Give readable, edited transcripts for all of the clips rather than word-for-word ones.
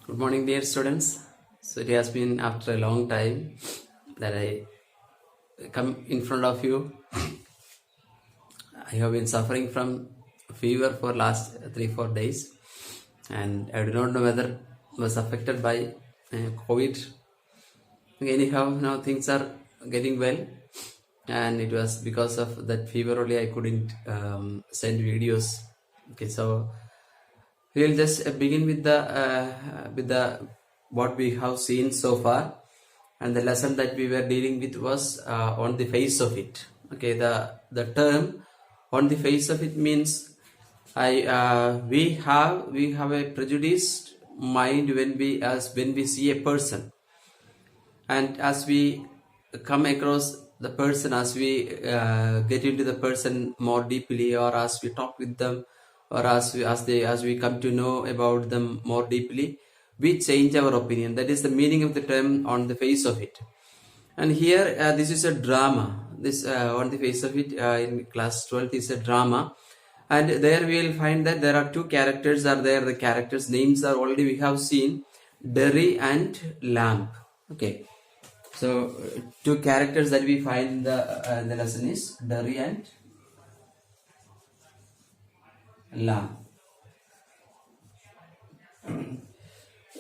Good morning, dear students. So it has been after a long time that I come in front of you. I have been suffering from fever for last 3 4 days, and I do not know whether I was affected by COVID. Anyhow, now things are getting well, and it was because of that fever only I couldn't send videos. Okay, so we'll just begin with the what we have seen so far, and the lesson that we were dealing with was on the face of it. Okay, the term on the face of it means we have a prejudiced mind when we see a person, and as we come across the person, as we get into the person more deeply, or as we talk with them, or as we come to know about them more deeply, we change our opinion. That is the meaning of the term on the face of it. And here this is a drama. This on the face of it, in class 12th, is a drama. And there we will find that there are two characters are there. The characters names are already we have seen, Derry and Lamb. Okay, so two characters that we find in the lesson is Derry and Lamb.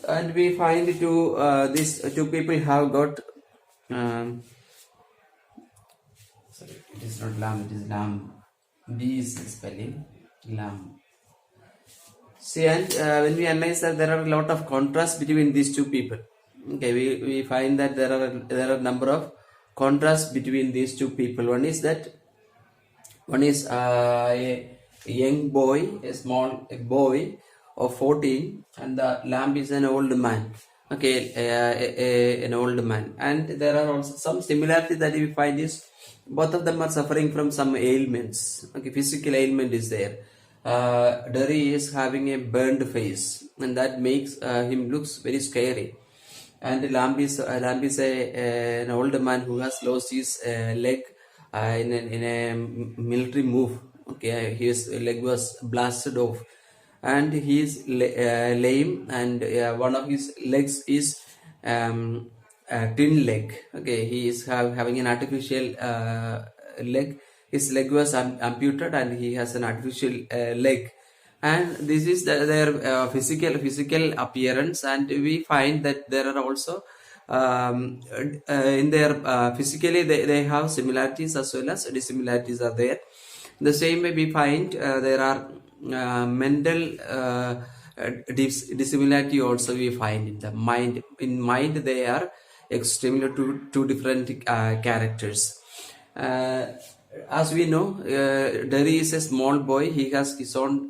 And we find these two people have got sorry, it is not Lamb, it is Lamb. B is spelling Lamb. See, and when we analyze that, there are a lot of contrast between these two people. Okay, we find that there are a number of contrasts between these two people. One is a young boy, a boy of 14, and the lamb is an old man. Okay, an old man. And there are also some similarities that we find is both of them are suffering from some ailments. Okay, physical ailment is there. Derry is having a burned face, and that makes him looks very scary. And Lamb is an old man who has lost his leg in a military move. Okay, his leg was blasted off, and he is lame, and one of his legs is a tin leg. Okay, he is having an artificial leg. His leg was amputated, and he has an artificial leg. And this is their physical appearance. And we find that there are also in their physically they have similarities as well as dissimilarities are there. The same way we find there are mental dissimilarity also we find in the mind. In mind they are extremely two different characters. As we know, Derry is a small boy. He has his own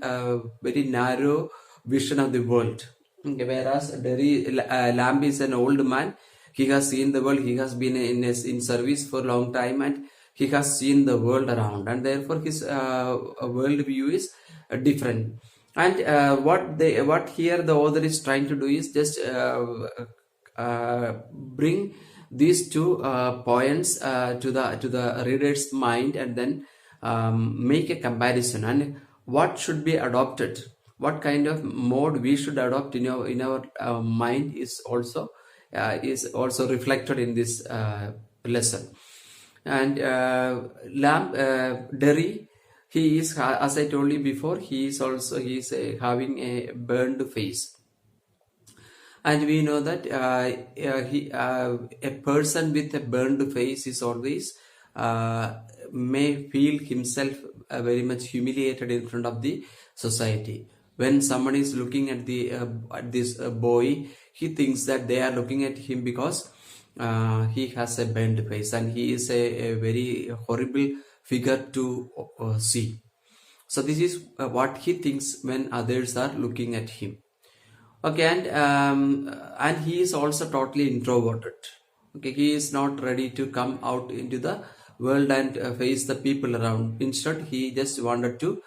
very narrow vision of the world. Okay, whereas Lamb is an old man. He has seen the world. He has been in service for a long time, and he has seen the world around, and therefore his world view is different. And what here the author is trying to do is just bring these two points to the reader's mind, and then make a comparison, and what should be adopted, what kind of mode we should adopt in our mind is also reflected in this lesson. And Derry, he is, as I told you before, he is having a burned face. And we know that a person with a burned face is always may feel himself very much humiliated in front of the society. When someone is looking at this boy, he thinks that they are looking at him because he has a burned face, and he is a very horrible figure to see. So this is what he thinks when others are looking at him. Okay, and he is also totally introverted. Okay, he is not ready to come out into the world and face the people around. Instead, he just wanted to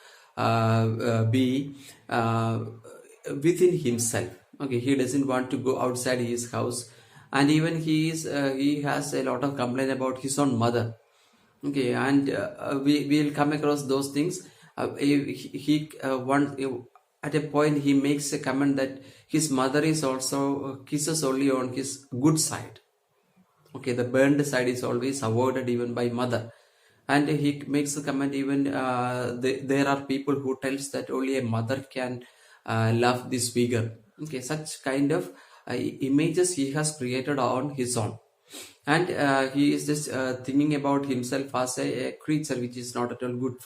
be within himself. Okay, he doesn't want to go outside his house, and even he has a lot of complaint about his own mother. Okay, and we will come across those things. at a point he makes a comment that his mother is also kisses only on his good side. Okay, the burned side is always avoided even by mother. And he makes a comment even there are people who tells that only a mother can love this figure. Okay, such kind of images he has created on his own. And he is just thinking about himself as a creature which is not at all good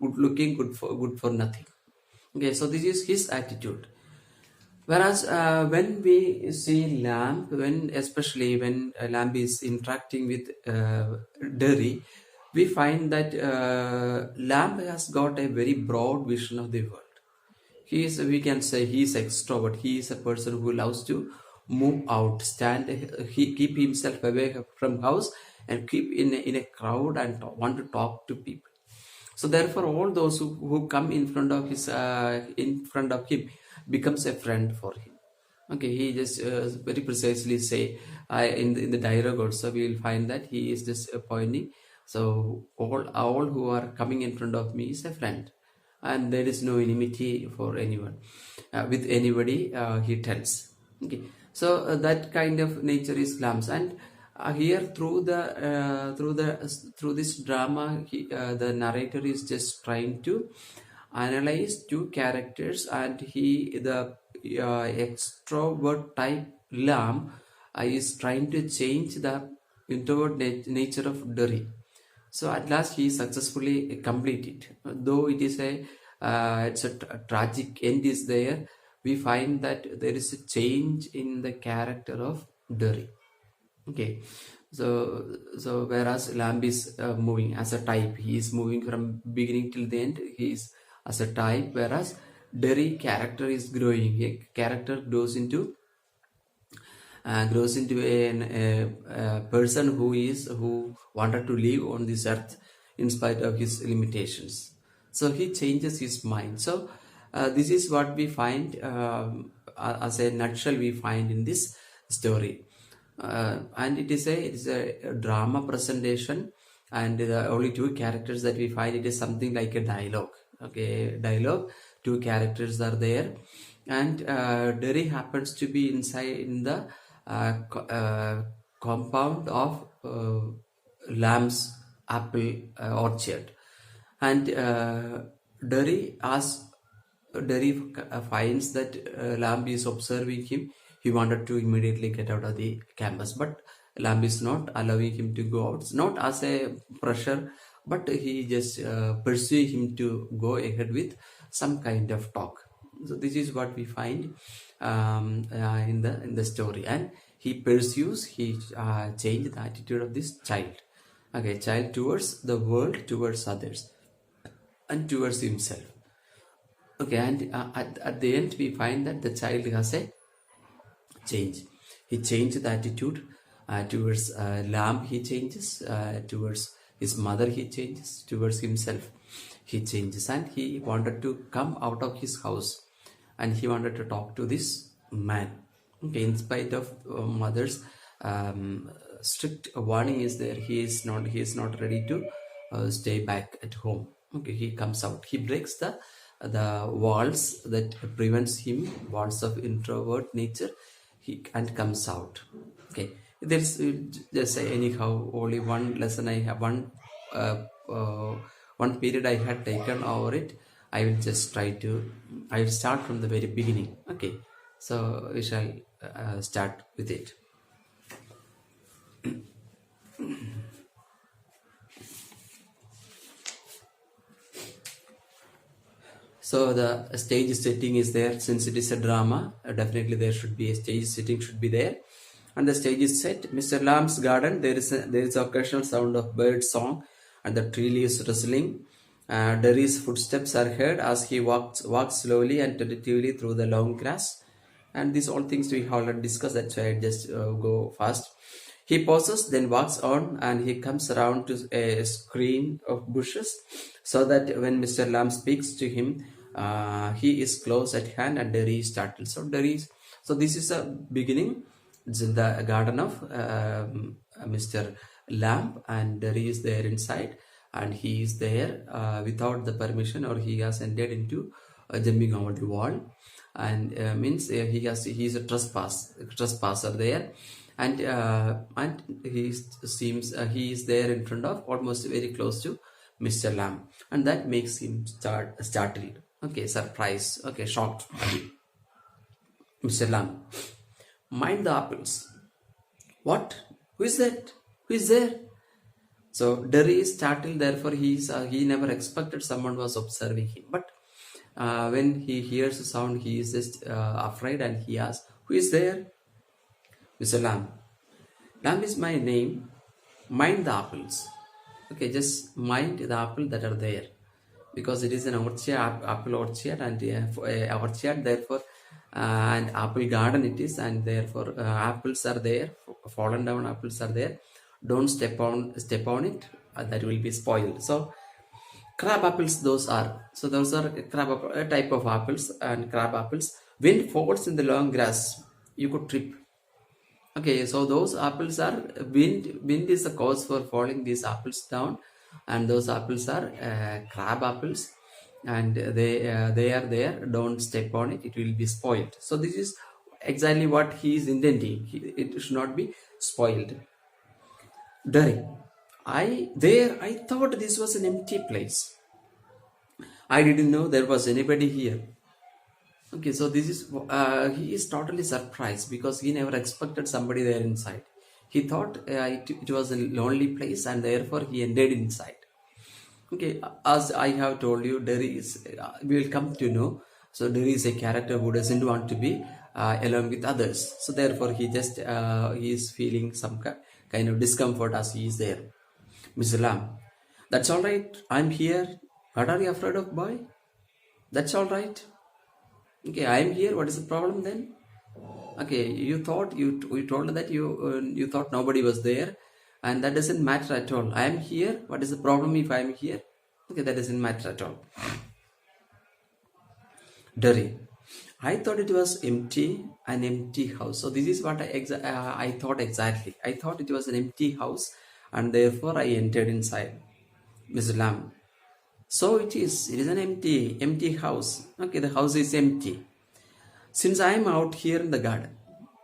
looking, good for nothing. Okay, so this is his attitude. Whereas when we see Lamb, when especially when Lamb is interacting with Derry, we find that Lamb has got a very broad vision of the world. He is, we can say, he is extrovert. He is a person who loves to move out, stand, he keep himself away from house and keep in a crowd and want to talk to people. So therefore, all those who come in front of him becomes a friend for him. Okay, he just very precisely say in the dialogue also we will find that he is just pointing. So all who are coming in front of me is a friend, and there is no enmity for anyone with anybody. He tells. Okay, so that kind of nature is Lamb's, and here through this drama, the narrator is just trying to analyze two characters, and the extrovert type Lamb is trying to change the introvert nature of Derry. So at last he successfully completed. Though it is it's a tragic end is there, we find that there is a change in the character of Derry. Okay, so whereas Lamb is moving as a type, he is moving from beginning till the end. He is as a type, whereas Derry character is growing. He character grows into a person who wanted to live on this earth in spite of his limitations. So he changes his mind. So this is what we find as a nutshell we find in this story. And it is a drama presentation, and the only two characters that we find, it is something like a dialogue. Okay, dialogue, two characters are there, and Derry happens to be inside in the compound of Lamb's apple orchard, and Derry finds that Lamb is observing him. He wanted to immediately get out of the campus, but Lamb is not allowing him to go out. It's not as a pressure, but he just pursue him to go ahead with some kind of talk. So this is what we find in the story, and he pursues. He changed the attitude of this child. Okay, child towards the world, towards others, and towards himself. Okay, and at the end we find that the child has a change. He changed the attitude towards Lamb. He changes towards his mother. He changes towards himself. He changes, and he wanted to come out of his house, and he wanted to talk to this man. Okay, in spite of mother's strict warning is there, he is not ready to stay back at home. Okay, he comes out. He breaks the walls that prevents him, walls of introvert nature, and comes out. Okay, there's just anyhow only one lesson I have, one period I had taken over it. I will start from the very beginning. Okay, so we shall start with it. So the stage setting is there. Since it is a drama, definitely there should be a stage setting should be there, and the stage is set. Mr. Lamb's garden. There is occasional sound of bird song and the tree leaves rustling. Derry's footsteps are heard as he walks slowly and tentatively through the long grass. And these all things we already discussed. That's why I just go fast. He pauses, then walks on, and he comes around to a screen of bushes, so that when Mr. Lamb speaks to him, he is close at hand, and Derry is startled. So this is a beginning. It's in the garden of Mr. Lamb, and Derry is there inside, and he is there without the permission, or he has entered into jumping over the wall, and means he's a trespasser there, and he seems he is there in front of, almost very close to Mr. Lamb, and that makes him startled. Okay, surprised. Okay, shocked. Mr. Lamb, mind the apples. What? Who is that? Who is there? So Derry is startled. Therefore, he never expected someone was observing him. But when he hears a sound, he is just afraid, and he asks, "Who is there?" Mr. Lamb. Lamb is my name. Mind the apples. Okay, just mind the apple that are there, because it is an orchard, apple orchard, and orchard. Therefore, and apple garden it is, and therefore apples are there. Fallen down apples are there. Don't step on it. That will be spoiled. So crab apples, those are. So those are a type of apples, and crab apples. Wind falls in the long grass. You could trip. Okay, so those apples are wind. Wind is the cause for falling these apples down, and those apples are crab apples, and they are there. Don't step on it; it will be spoiled. So this is exactly what he is intending. It should not be spoiled. Derry, I thought this was an empty place. I didn't know there was anybody here. Okay, so this is he is totally surprised, because he never expected somebody there inside. He thought it was a lonely place, and therefore he entered inside. Okay, as I have told you, Derry is we will come to know. So Derry is a character who doesn't want to be alone with others. So therefore he just he is feeling some kind of discomfort as he is there. Mr. Lamb, that's all right. I'm here. What are you afraid of, boy? That's all right. Okay, I am here. What is the problem then? Okay, you thought you told that you thought nobody was there, and that doesn't matter at all. I am here. What is the problem if I am here? Okay, that doesn't matter at all. Derry, I thought it was empty, an empty house. So this is what I thought exactly. I thought it was an empty house, and therefore I entered inside. Mr. Lamb, so it is. It is an empty house. Okay, the house is empty. Since I am out here in the garden,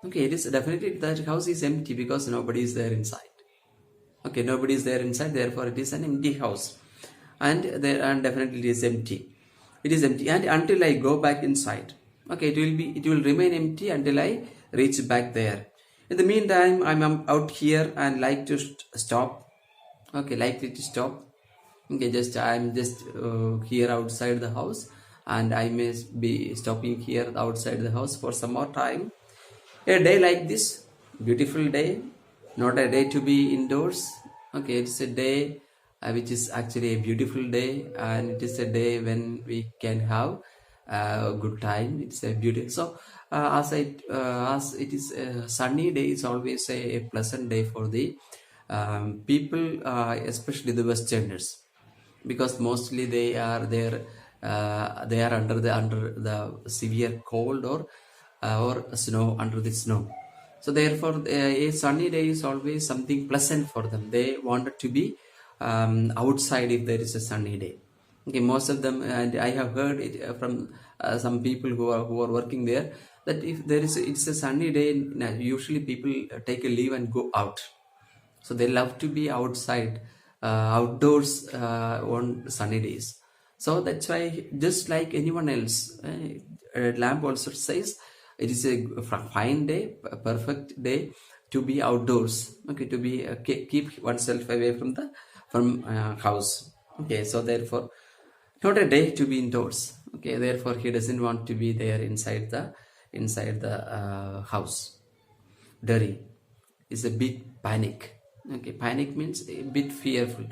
okay, it is definitely that house is empty because nobody is there inside. Okay, nobody is there inside. Therefore, it is an empty house, and definitely it is empty. It is empty, and until I go back inside, okay, it will remain empty until I reach back there. In the meantime, I'm out here and like to stop. Okay, likely to stop. Okay, I'm just here outside the house, and I may be stopping here outside the house for some more time. A day like this, beautiful day, not a day to be indoors. Okay, it's a day which is actually a beautiful day, and it is a day when we can have a good time. It's a beautiful. So as it is a sunny day, it's always a pleasant day for the people, especially the Westerners, because mostly they are there. They are under the severe cold or snow, under the snow. So therefore, a sunny day is always something pleasant for them. They wanted to be outside if there is a sunny day. Okay, most of them, and I have heard it from some people who are working there, that if it's a sunny day, usually people take a leave and go out. So they love to be outside, outdoors on sunny days. So that's why, just like anyone else, Lamb also says it is a fine day, a perfect day to be outdoors. Okay, to be keep oneself away from house. Okay, so therefore, not a day to be indoors. Okay, therefore he doesn't want to be there inside the house. Derry is a bit panic. Okay, panic means a bit fearful.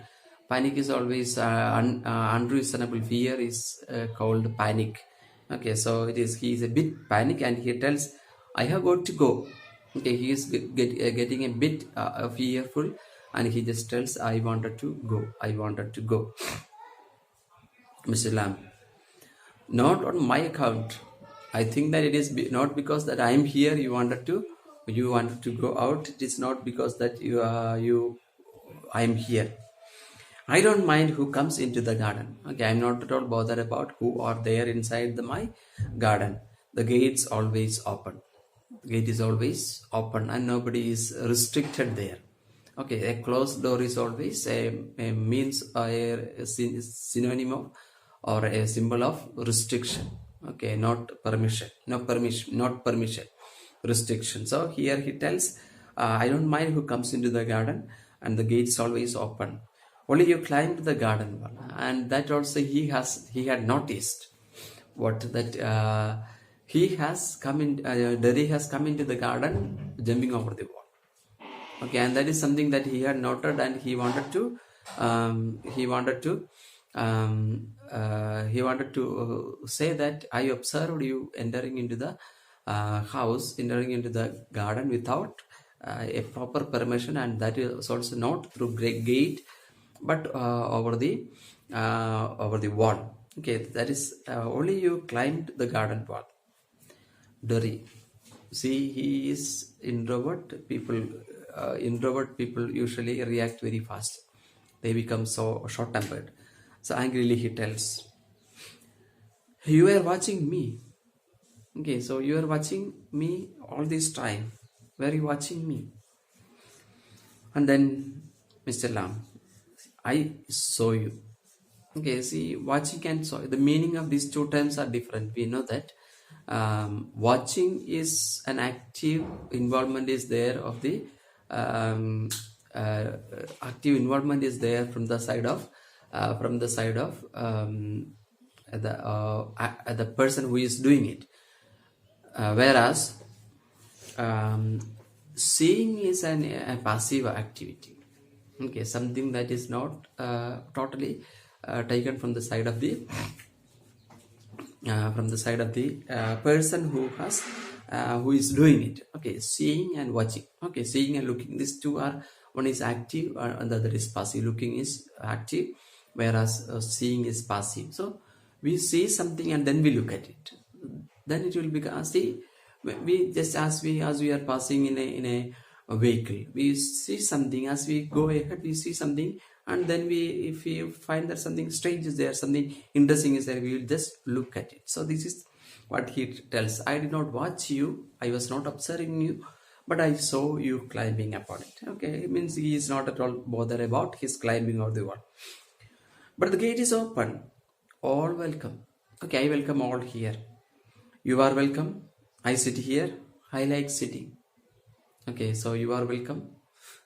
Panic is always unreasonable. Fear is called panic. Okay, so he is a bit panic, and he tells, I have got to go. Okay, he is getting a bit fearful, and he just tells, I wanted to go. Mr. Lamb, not on my account. I think that it is not because that I am here you wanted to go out. It is not because that I am here. I don't mind who comes into the garden. Okay, I'm not at all bothered about who are there inside my garden. The gates always open. Gate is always open and nobody is restricted there. Okay, a closed door is always a means, a synonym of or a symbol of restriction. Okay, not permission, not permission, restriction. So here he tells, I don't mind who comes into the garden, and the gates always open. Only you climb to the garden wall, and that also he had noticed what that he has come in. Derry has come into the garden, jumping over the wall. Okay, and that is something that he had noted, and he wanted to say that I observed you entering into the house, entering into the garden without a proper permission, and that is also not through great gate, but over the wall. Okay, that is only you climbed the garden wall. Derry. See, he is introvert. Introvert people usually react very fast. They become so short-tempered. So angrily he tells, "You are watching me. Okay, so you are watching me all this time. Were you watching me?" And then Mr. Lam, I saw you. Okay, see, watching and saw, the meaning of these two terms are different. We know that watching is an active involvement is there of the um, active involvement is there from the side of the person who is doing it, whereas seeing is a passive activity. Okay, something that is not totally taken from the side of the person who is doing it. Okay, seeing and watching. Okay, seeing and looking, these two are, one is active and the other is passive. Looking is active, whereas seeing is passive. So we see something and then we look at it, then it will become, see, we just as we are passing in a vehicle, we see something. As we go ahead, we see something, and then if we find that something strange is there, something interesting is there, we will just look at it. So this is what he tells, I did not watch you, I was not observing you, but I saw you climbing upon it. Okay, it means he is not at all bothered about his climbing of the wall. But the gate is open, all welcome. Okay, I welcome all here. You are welcome. I sit here. I like sitting. Okay, so you are welcome,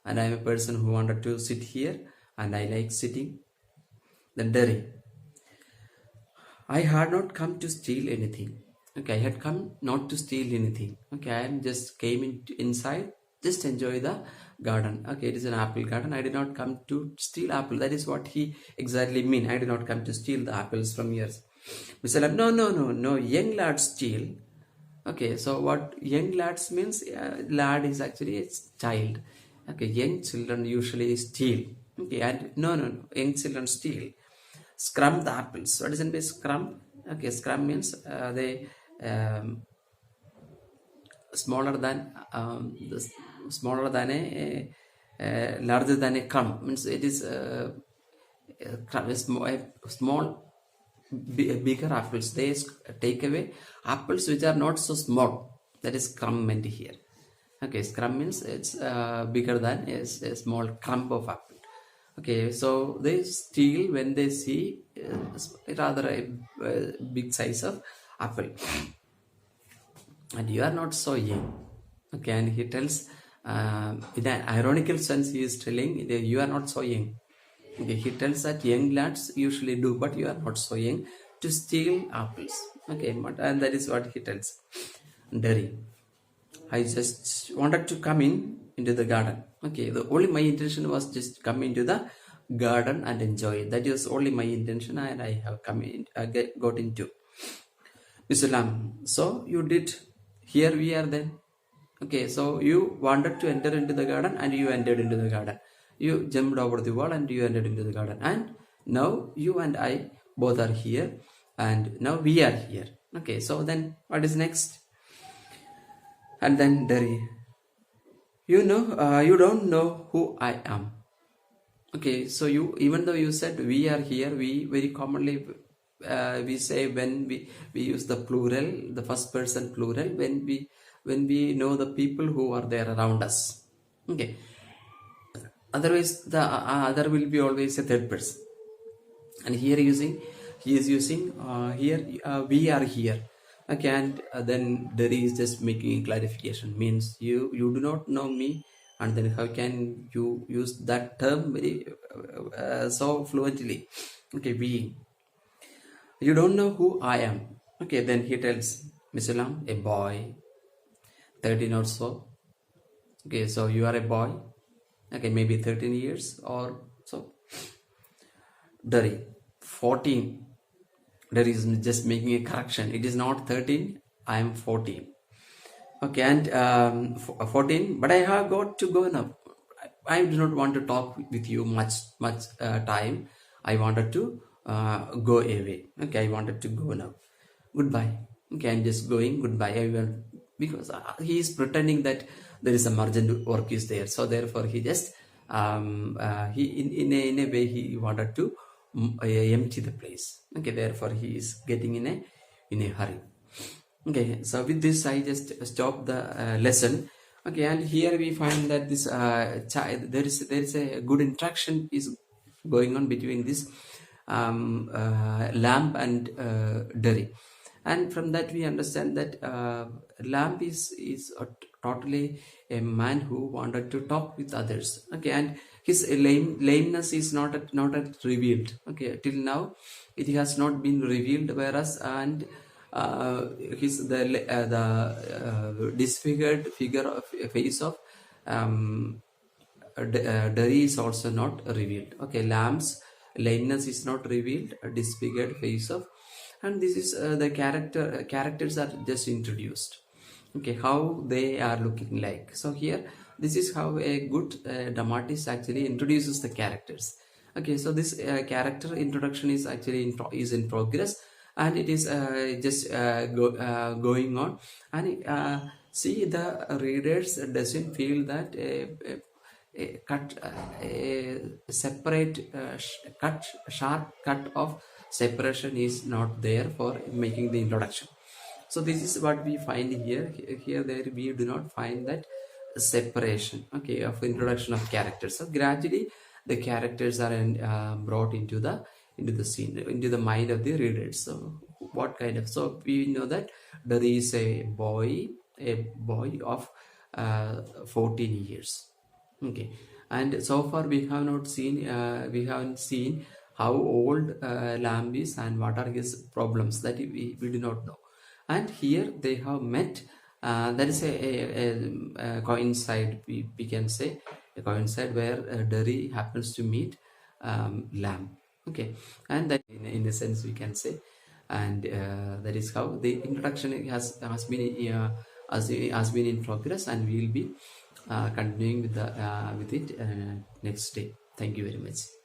and I am a person who wanted to sit here, and I like sitting. Then Derry, I had not come to steal anything. Okay, I had come not to steal anything. Okay, I just came inside, just enjoy the garden. Okay, it is an apple garden. I did not come to steal apple. That is what he exactly mean. I did not come to steal the apples from yours. Mr. Lam, no, young lads steal. Okay, so what young lads means, lad is actually a child. Okay, young children usually steal. Okay, and no, young children steal. Scrum the apples. What does it mean, scrum? Okay, scrum means they smaller than larger than a crumb, means it is small bigger apples. They take away apples which are not so small. That is crumb meant here. Okay, scrum means it's bigger than a small crumb of apple. Okay, so they steal when they see rather a big size of apple. And you are not so young. Okay, and he tells in an ironical sense, he is telling that you are not so young. Okay, he tells that young lads usually do, but you are not so young to steal apples. Okay, and that is what he tells Derry. I just wanted to come into the garden. Okay, the only my intention was just come into the garden and enjoy it. That is only my intention, and I have come in, got into. Mr. Lam, so you did. Here we are then. Okay, so you wanted to enter into the garden and you entered into the garden. You jumped over the wall and you entered into the garden. And now you and I both are here, and now we are here. Okay, so then what is next? And then Derry, you don't know who I am. Okay, so you, even though you said we are here, we very commonly we say when we use the plural, the first person plural, when we know the people who are there around us. Okay, otherwise the other will be always a third person. And here he is using here we are here. Okay, and then there is just making a clarification, means you do not know me, and then how can you use that term very so fluently? Okay, we, you don't know who I am. Okay, then he tells Mr. Lam, a boy 13 or so. Okay, so you are a boy, okay, maybe 13 years or so. Derry 14. There is just making a correction, it is not 13, I am 14. Okay, and 14, but I have got to go now. I do not want to talk with you much time. I wanted to go away. Okay, I wanted to go now. Goodbye. Okay, I'm just going. Goodbye. I will, because he is pretending that there is some urgent work is there. So therefore, he just he in a way he wanted to empty the place. Okay, therefore he is getting in a hurry. Okay, so with this I just stop the lesson. Okay, and here we find that this there is a good interaction is going on between this lamp and Derry, and from that we understand that lamp is totally a man who wanted to talk with others. Okay, and his lameness is not revealed. Okay, till now it has not been revealed, whereas and his the disfigured figure of face of Derry is also not revealed. Okay, lamb's lameness is not revealed, a disfigured face of, and this is the characters are just introduced. Okay, how they are looking like. So here, this is how a good dramatist actually introduces the characters. Okay, so this character introduction is actually in progress, and it is just going on, and see the readers doesn't feel that a cut a separate cut sharp cut of separation is not there for making the introduction. So this is what we find here. There we do not find that separation, okay, of introduction of characters. So gradually the characters are brought into the scene, into the mind of the readers. So what kind of, so we know that there is a boy of 14 years. Okay, and so far we have not seen we haven't seen how old Lamb is and what are his problems, that we do not know. And here they have met, that is a coincide, we can say a coincide where Derry happens to meet Lamb. Okay, and that in a sense we can say, and that is how the introduction has been in progress, and we will be continuing with it next day. Thank you very much.